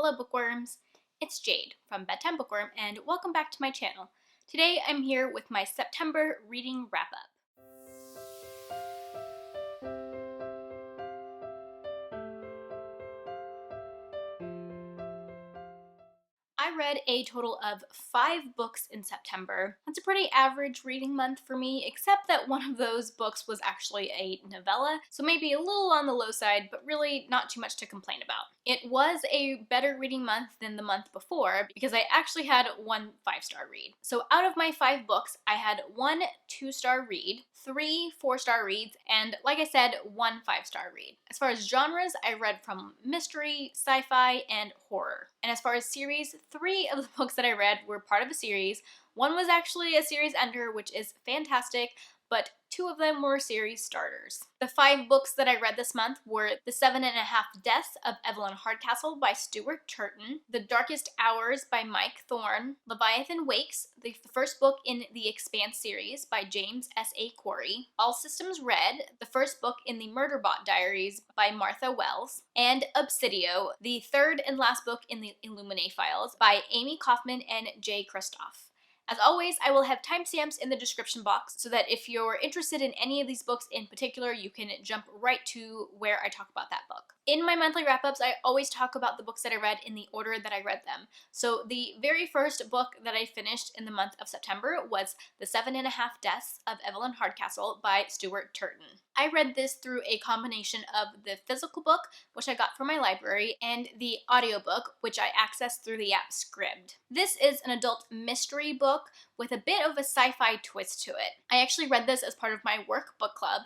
Hello bookworms, it's Jade from Bedtime Bookworm and welcome back to my channel. Today I'm here with my September reading wrap-up. I read a total of 5 books in September. That's a pretty average reading month for me, except that one of those books was actually a novella, so maybe a little on the low side, but really not too much to complain about. It was a better reading month than the month before because I actually had 1 5-star read. So out of my 5 books, I had 1 2-star read, 3 4-star reads, and like I said, 1 5-star read. As far as genres, I read from mystery, sci-fi, and horror. And as far as series, 3 of the books that I read were part of a series. 1 was actually a series ender, which is fantastic, but 2 of them were series starters. The 5 books that I read this month were The 7.5 Deaths of Evelyn Hardcastle by Stuart Turton, The Darkest Hours by Thorn, Leviathan Wakes, the first book in the Expanse series by James S.A. Corey, All Systems Red, the first book in the Murderbot Diaries by Martha Wells, and Obsidio, the third and last book in the Illuminae files by Aimee Kaufman and Kristoff. As always, I will have timestamps in the description box so that if you're interested in any of these books in particular, you can jump right to where I talk about that book. In my monthly wrap-ups, I always talk about the books that I read in the order that I read them. So the very first book that I finished in the month of September was The 7.5 Deaths of Evelyn Hardcastle by Stuart Turton. I read this through a combination of the physical book, which I got from my library, and the audiobook, which I accessed through the app Scribd. This is an adult mystery book with a bit of a sci-fi twist to it. I actually read this as part of my work book club.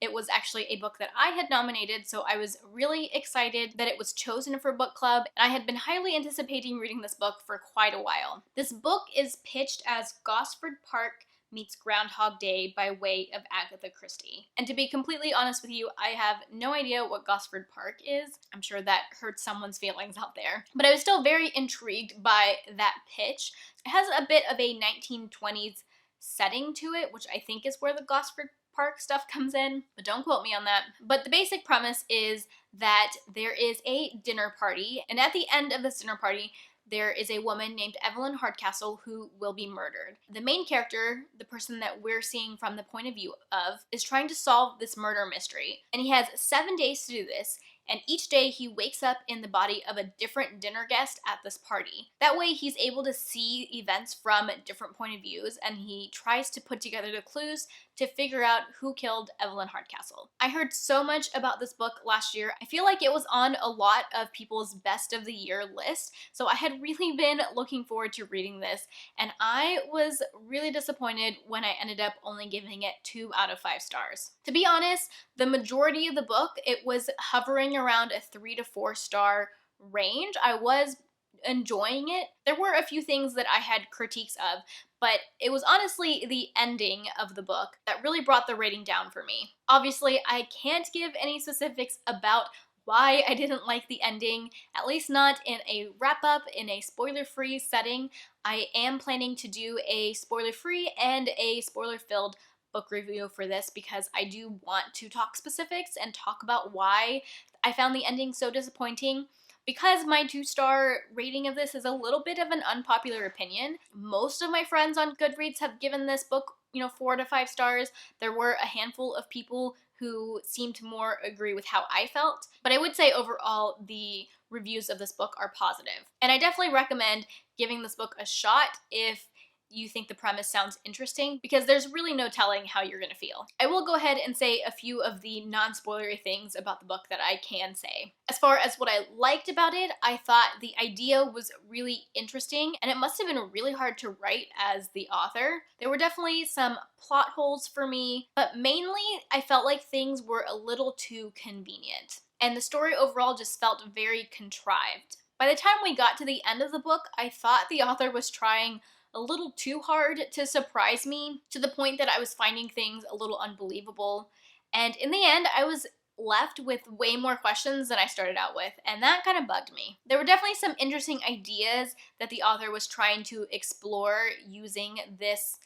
It was actually a book that I had nominated, so I was really excited that it was chosen for book club, and I had been highly anticipating reading this book for quite a while. This book is pitched as Gosford Park meets Groundhog Day by way of Agatha Christie. And to be completely honest with you, I have no idea what Gosford Park is. I'm sure that hurts someone's feelings out there. But I was still very intrigued by that pitch. It has a bit of a 1920s setting to it, which I think is where the Gosford Park stuff comes in, but don't quote me on that. But the basic premise is that there is a dinner party, and at the end of this dinner party, there is a woman named Evelyn Hardcastle who will be murdered. The main character, the person that we're seeing from the point of view of, is trying to solve this murder mystery, and he has 7 days to do this, and each day he wakes up in the body of a different dinner guest at this party. That way he's able to see events from different point of views, and he tries to put together the clues to figure out who killed Evelyn Hardcastle. I heard so much about this book last year. I feel like it was on a lot of people's best of the year list, so I had really been looking forward to reading this, and I was really disappointed when I ended up only giving it 2 out of 5 stars. To be honest, the majority of the book, it was hovering around a 3 to 4 star range. I was enjoying it. There were a few things that I had critiques of, but it was honestly the ending of the book that really brought the rating down for me. Obviously, I can't give any specifics about why I didn't like the ending, at least not in a wrap-up, in a spoiler-free setting. I am planning to do a spoiler-free and a spoiler-filled book review for this because I do want to talk specifics and talk about why I found the ending so disappointing. Because my 2-star rating of this is a little bit of an unpopular opinion, most of my friends on Goodreads have given this book, 4 to 5 stars. There were a handful of people who seemed to more agree with how I felt, but I would say overall the reviews of this book are positive. And I definitely recommend giving this book a shot if you think the premise sounds interesting, because there's really no telling how you're gonna feel. I will go ahead and say a few of the non-spoilery things about the book that I can say. As far as what I liked about it, I thought the idea was really interesting, and it must have been really hard to write as the author. There were definitely some plot holes for me, but mainly I felt like things were a little too convenient, and the story overall just felt very contrived. By the time we got to the end of the book, I thought the author was trying a little too hard to surprise me, to the point that I was finding things a little unbelievable. And in the end, I was left with way more questions than I started out with, and that kind of bugged me. There were definitely some interesting ideas that the author was trying to explore using this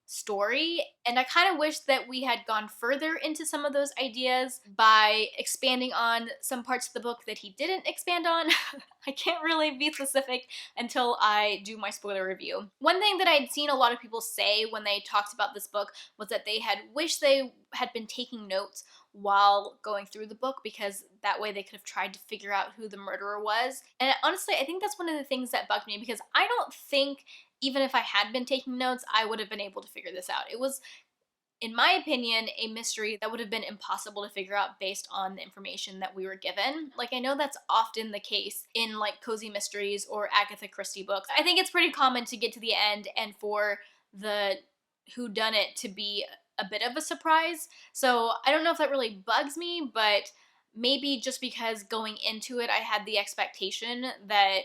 story, and I kind of wish that we had gone further into some of those ideas by expanding on some parts of the book that he didn't expand on. I can't really be specific until I do my spoiler review. One thing that I'd seen a lot of people say when they talked about this book was that they had wished they had been taking notes while going through the book, because that way they could have tried to figure out who the murderer was. And honestly, I think that's one of the things that bugged me, because I don't think, even if I had been taking notes, I would have been able to figure this out. It was, in my opinion, a mystery that would have been impossible to figure out based on the information that we were given. Like, I know that's often the case in like cozy mysteries or Agatha Christie books. I think it's pretty common to get to the end and for the whodunit to be a bit of a surprise. So I don't know if that really bugs me, but maybe just because going into it I had the expectation that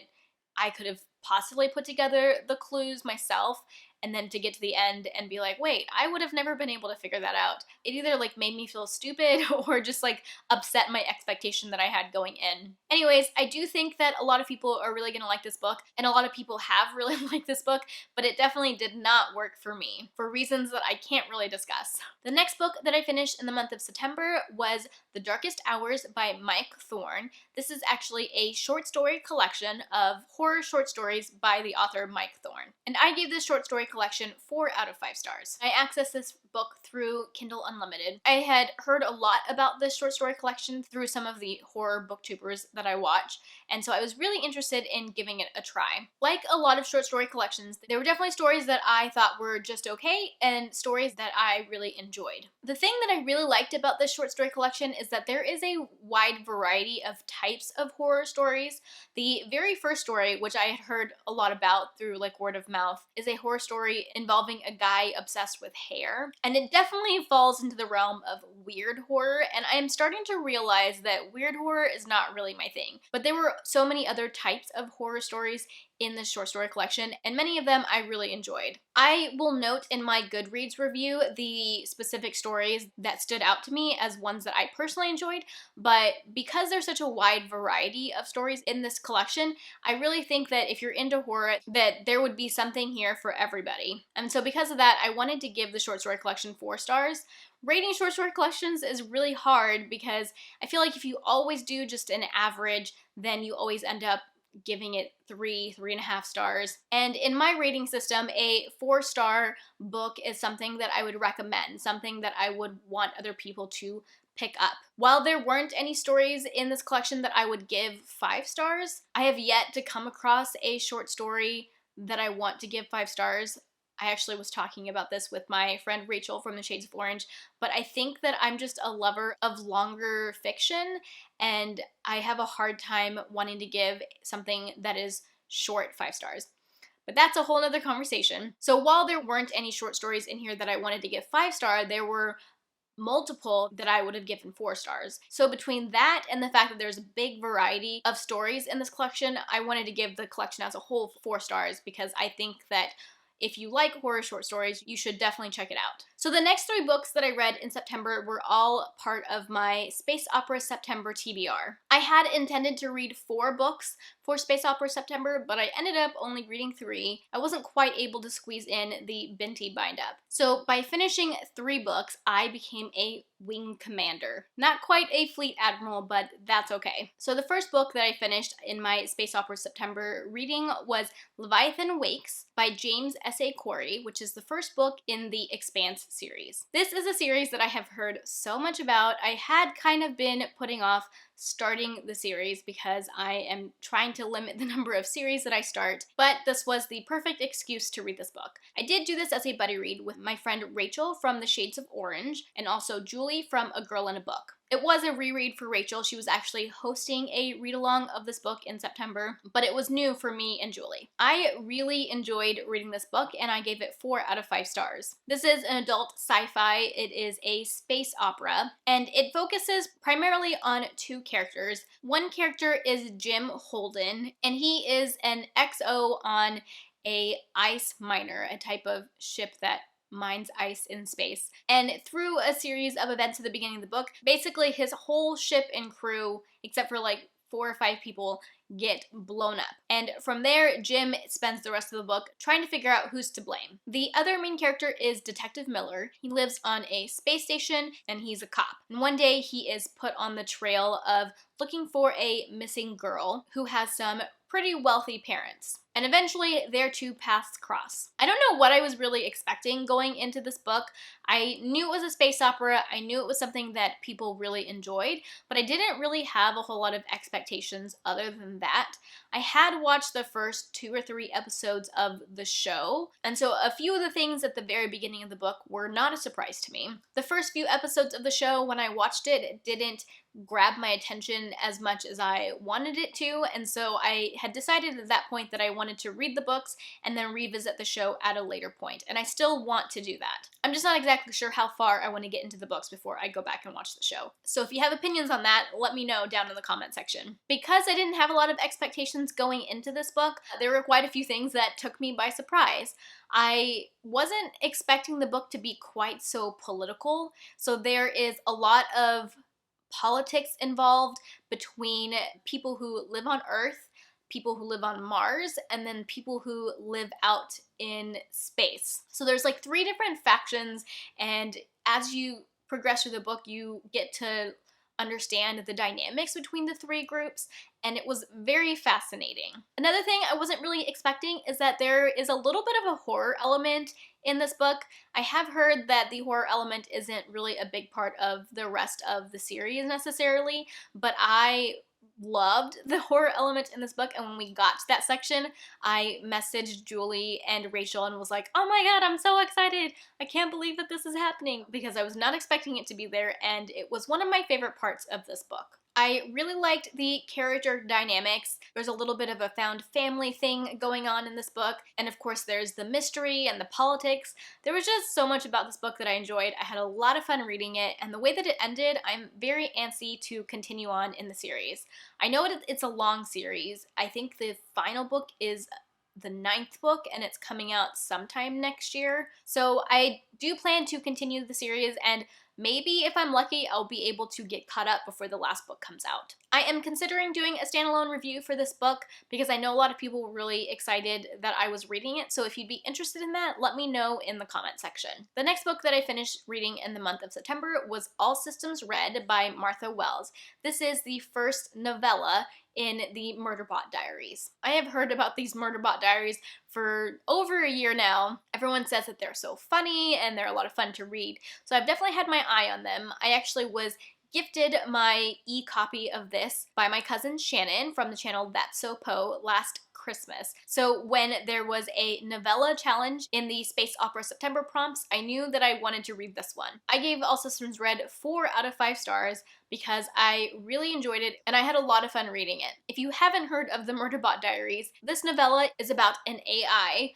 I could have possibly put together the clues myself, and then to get to the end and be like, wait, I would have never been able to figure that out. It either like made me feel stupid or just like upset my expectation that I had going in. Anyways, I do think that a lot of people are really gonna like this book, and a lot of people have really liked this book, but it definitely did not work for me for reasons that I can't really discuss. The next book that I finished in the month of September was The Darkest Hours by Mike Thorn. This is actually a short story collection of horror short stories by the author Mike Thorn. And I gave this short story collection 4 out of 5 stars. I accessed this book through Kindle Unlimited. I had heard a lot about this short story collection through some of the horror booktubers that I watch, and so I was really interested in giving it a try. Like a lot of short story collections, there were definitely stories that I thought were just okay, and stories that I really enjoyed. The thing that I really liked about this short story collection is that there is a wide variety of types of horror stories. The very first story, which I had heard a lot about through like word of mouth, is a horror story involving a guy obsessed with hair. And it definitely falls into the realm of weird horror, and I am starting to realize that weird horror is not really my thing. But there were so many other types of horror stories in this short story collection, and many of them I really enjoyed. I will note in my Goodreads review the specific stories that stood out to me as ones that I personally enjoyed, but because there's such a wide variety of stories in this collection, I really think that if you're into horror, that there would be something here for everybody. And so because of that, I wanted to give the short story collection 4 stars. Rating short story collections is really hard because I feel like if you always do just an average, then you always end up giving it 3.5 stars. And in my rating system, a 4-star book is something that I would recommend, something that I would want other people to pick up. While there weren't any stories in this collection that I would give 5 stars, I have yet to come across a short story that I want to give 5 stars. I actually was talking about this with my friend Rachel from the Shades of Orange, but I think that I'm just a lover of longer fiction, and I have a hard time wanting to give something that is short 5 stars. But that's a whole nother conversation. So while there weren't any short stories in here that I wanted to give 5 star, there were multiple that I would have given 4 stars. So between that and the fact that there's a big variety of stories in this collection, I wanted to give the collection as a whole 4 stars because I think that if you like horror short stories, you should definitely check it out. So the next 3 books that I read in September were all part of my Space Opera September TBR. I had intended to read 4 books for Space Opera September, but I ended up only reading 3. I wasn't quite able to squeeze in the Binti bind-up. So by finishing 3 books, I became a wing commander. Not quite a fleet admiral, but that's okay. So the first book that I finished in my Space Opera September reading was Leviathan Wakes by James S.A. Corey, which is the first book in the Expanse series. This is a series that I have heard so much about. I had kind of been putting off starting the series because I am trying to limit the number of series that I start, but this was the perfect excuse to read this book. I did do this as a buddy read with my friend Rachel from the Shades of Orange and also Julie from A Girl in a Book. It was a reread for Rachel. She was actually hosting a read-along of this book in September, but it was new for me and Julie. I really enjoyed reading this book and I gave it 4 out of 5 stars. This is an adult sci-fi. It is a space opera and it focuses primarily on 2 characters. One character is Jim Holden and he is an XO on a ice miner, a type of ship that mines ice in space. And through a series of events at the beginning of the book, basically his whole ship and crew, except for like 4 or 5 people, get blown up. And from there, Jim spends the rest of the book trying to figure out who's to blame. The other main character is Detective Miller. He lives on a space station and he's a cop. And one day he is put on the trail of looking for a missing girl who has some pretty wealthy parents. And eventually their two paths cross. I don't know what I was really expecting going into this book. I knew it was a space opera, I knew it was something that people really enjoyed, but I didn't really have a whole lot of expectations other than that. I had watched the first 2 or 3 episodes of the show, and so a few of the things at the very beginning of the book were not a surprise to me. The first few episodes of the show, when I watched it, it didn't grab my attention as much as I wanted it to, and so I had decided at that point that I wanted to read the books and then revisit the show at a later point, and I still want to do that. I'm just not exactly sure how far I want to get into the books before I go back and watch the show. So if you have opinions on that, let me know down in the comment section. Because I didn't have a lot of expectations going into this book, there were quite a few things that took me by surprise. I wasn't expecting the book to be quite so political, so there is a lot of politics involved between people who live on Earth, people who live on Mars, and then people who live out in space. So there's like 3 different factions, and as you progress through the book, you get to understand the dynamics between the 3 groups, and it was very fascinating. Another thing I wasn't really expecting is that there is a little bit of a horror element in this book. I have heard that the horror element isn't really a big part of the rest of the series necessarily, but I loved the horror element in this book, and when we got to that section, I messaged Julie and Rachel and was like, oh my god, I'm so excited! I can't believe that this is happening, because I was not expecting it to be there, and it was one of my favorite parts of this book. I really liked the character dynamics. There's a little bit of a found family thing going on in this book, and of course there's the mystery and the politics. There was just so much about this book that I enjoyed. I had a lot of fun reading it, and the way that it ended, I'm very antsy to continue on in the series. I know it's a long series. I think the final book is the 9th book, and it's coming out sometime next year. So I do plan to continue the series, and maybe if I'm lucky, I'll be able to get caught up before the last book comes out. I am considering doing a standalone review for this book because I know a lot of people were really excited that I was reading it, so if you'd be interested in that, let me know in the comment section. The next book that I finished reading in the month of September was All Systems Red by Martha Wells. This is the first novella in the Murderbot Diaries. I have heard about these Murderbot Diaries for over a year now. Everyone says that they're so funny and they're a lot of fun to read, so I've definitely had my eye on them. I actually was gifted my e-copy of this by my cousin Shannon from the channel That's So Poe last Christmas. So when there was a novella challenge in the Space Opera September prompts, I knew that I wanted to read this one. I gave All Systems Red 4 out of 5 stars because I really enjoyed it and I had a lot of fun reading it. If you haven't heard of the Murderbot Diaries, this novella is about an AI,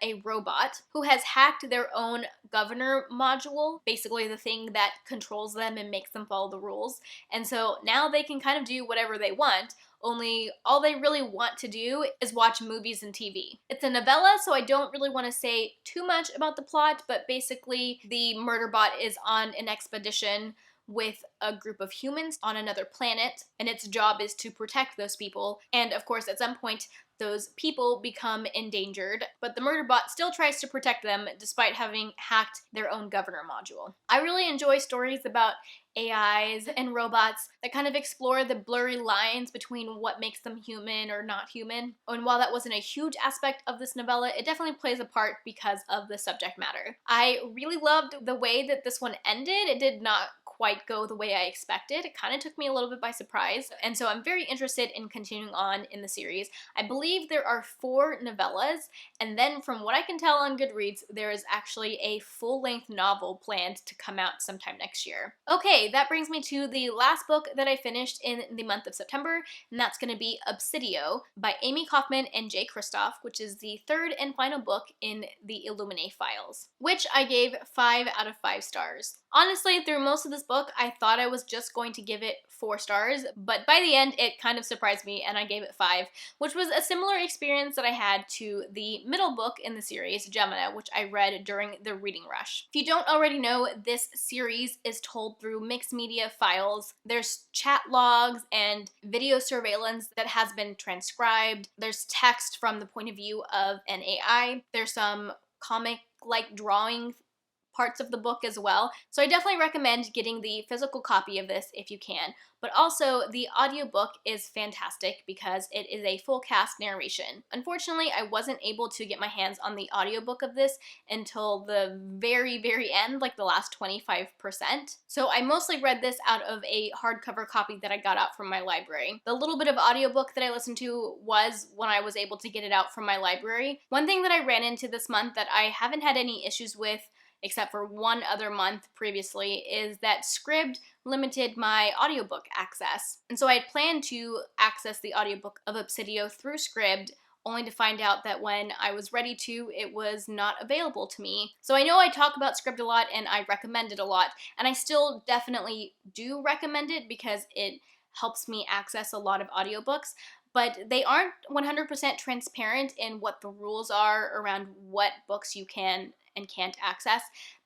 a robot, who has hacked their own governor module, basically the thing that controls them and makes them follow the rules. And so now they can kind of do whatever they want, only all they really want to do is watch movies and TV. It's a novella, so I don't really want to say too much about the plot, but basically the Murderbot is on an expedition with a group of humans on another planet, and its job is to protect those people, and of course at some point those people become endangered, but the Murderbot still tries to protect them despite having hacked their own governor module. I really enjoy stories about AIs and robots that kind of explore the blurry lines between what makes them human or not human. And while that wasn't a huge aspect of this novella, it definitely plays a part because of the subject matter. I really loved the way that this one ended. It did not quite go the way I expected. It kind of took me a little bit by surprise, and so I'm very interested in continuing on in the series. I believe there are 4 novellas, and then from what I can tell on Goodreads, there is actually a full-length novel planned to come out sometime next year. Okay, that brings me to the last book that I finished in the month of September, and that's going to be Obsidio by Aimee Kaufman and J. Kristoff, which is the 3rd and final book in the Illuminae files, which I gave 5 out of 5 stars. Honestly, through most of this book, book, I thought I was just going to give it 4 stars, but by the end it kind of surprised me and I gave it 5, which was a similar experience that I had to the middle book in the series, Gemina, which I read during the reading rush. If you don't already know, this series is told through mixed media files. There's chat logs and video surveillance that has been transcribed. There's text from the point of view of an AI. There's some comic-like drawing parts of the book as well. So I definitely recommend getting the physical copy of this if you can. But also, the audiobook is fantastic because it is a full cast narration. Unfortunately, I wasn't able to get my hands on the audiobook of this until the very end, like the last 25%. So I mostly read this out of a hardcover copy that I got out from my library. The little bit of audiobook that I listened to was when I was able to get it out from my library. One thing that I ran into this month that I haven't had any issues with, except for one other month previously, is that Scribd limited my audiobook access. And so I had planned to access the audiobook of Obsidio through Scribd, only to find out that when I was ready to, it was not available to me. So I know I talk about Scribd a lot and I recommend it a lot, and I still definitely do recommend it because it helps me access a lot of audiobooks, but they aren't 100% transparent in what the rules are around what books you can and can't access.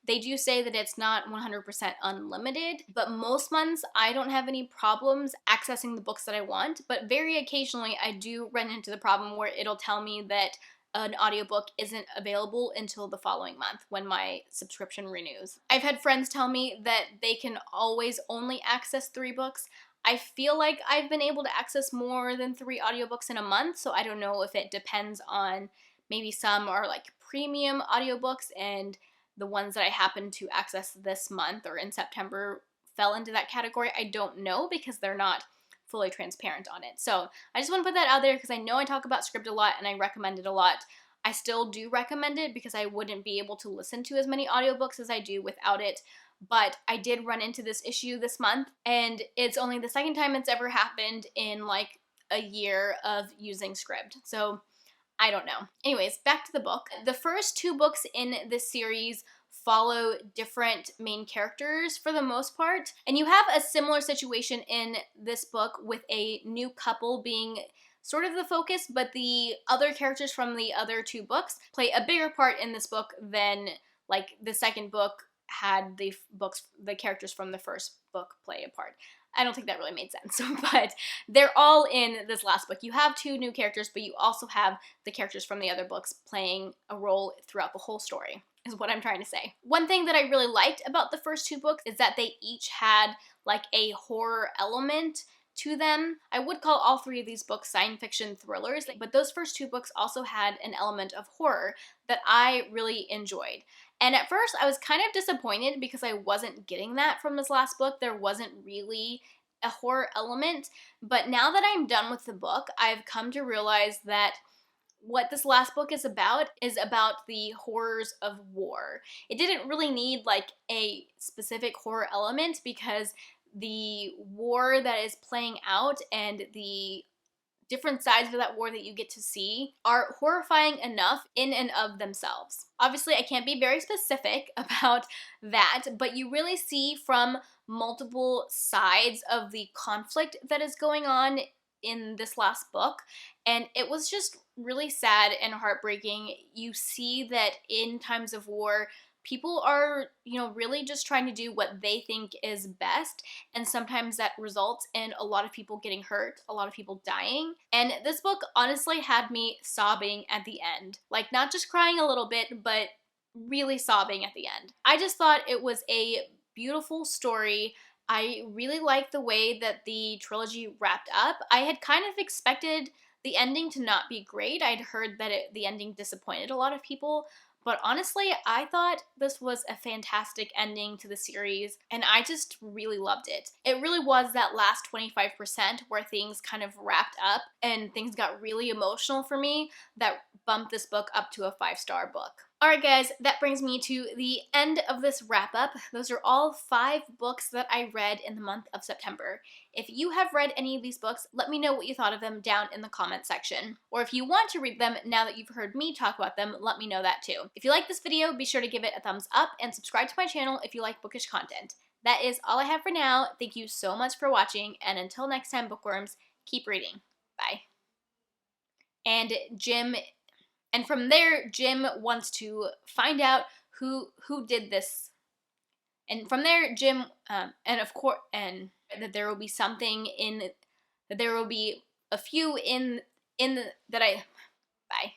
They do say that it's not 100% unlimited, but most months I don't have any problems accessing the books that I want, but very occasionally I do run into the problem where it'll tell me that an audiobook isn't available until the following month when my subscription renews. I've had friends tell me that they can always only access 3 books. I feel like I've been able to access more than 3 audiobooks in a month, so I don't know if it depends on, maybe some are like premium audiobooks and the ones that I happen to access this month or in September fell into that category. I don't know because they're not fully transparent on it. So I just want to put that out there because I know I talk about Scribd a lot and I recommend it a lot. I still do recommend it because I wouldn't be able to listen to as many audiobooks as I do without it. But I did run into this issue this month, and it's only the second time it's ever happened in like a year of using Scribd. So I don't know. Anyways, back to the book. The first 2 books in this series follow different main characters for the most part, and you have a similar situation in this book with a new couple being sort of the focus, but the other characters from the other 2 books play a bigger part in this book than like the second book had the characters from the first book play a part. I don't think that really made sense, but they're all in this last book. You have 2 new characters, but you also have the characters from the other books playing a role throughout the whole story, is what I'm trying to say. One thing that I really liked about the first 2 books is that they each had like a horror element to them. I would call all 3 of these books science fiction thrillers, but those first 2 books also had an element of horror that I really enjoyed. And at first I was kind of disappointed because I wasn't getting that from this last book. There wasn't really a horror element, but now that I'm done with the book, I've come to realize that what this last book is about the horrors of war. It didn't really need like a specific horror element because the war that is playing out and the different sides of that war that you get to see are horrifying enough in and of themselves. Obviously, I can't be very specific about that, but you really see from multiple sides of the conflict that is going on in this last book, and it was just really sad and heartbreaking. You see that in times of war, people are, really just trying to do what they think is best, and sometimes that results in a lot of people getting hurt, a lot of people dying. And this book honestly had me sobbing at the end. Like, not just crying a little bit, but really sobbing at the end. I just thought it was a beautiful story. I really liked the way that the trilogy wrapped up. I had kind of expected the ending to not be great. I'd heard that the ending disappointed a lot of people, but honestly, I thought this was a fantastic ending to the series, and I just really loved it. It really was that last 25% where things kind of wrapped up and things got really emotional for me that bumped this book up to a 5-star book. Alright guys, that brings me to the end of this wrap-up. Those are all 5 books that I read in the month of September. If you have read any of these books, let me know what you thought of them down in the comment section. Or if you want to read them now that you've heard me talk about them, let me know that too. If you like this video, be sure to give it a thumbs up and subscribe to my channel if you like bookish content. that is all I have for now. Thank you so much for watching, and until next time, bookworms, keep reading. Bye. And from there, Jim wants to find out who did this. And from there, Jim, and of course, and that there will be something in, that there will be a few in that I, bye.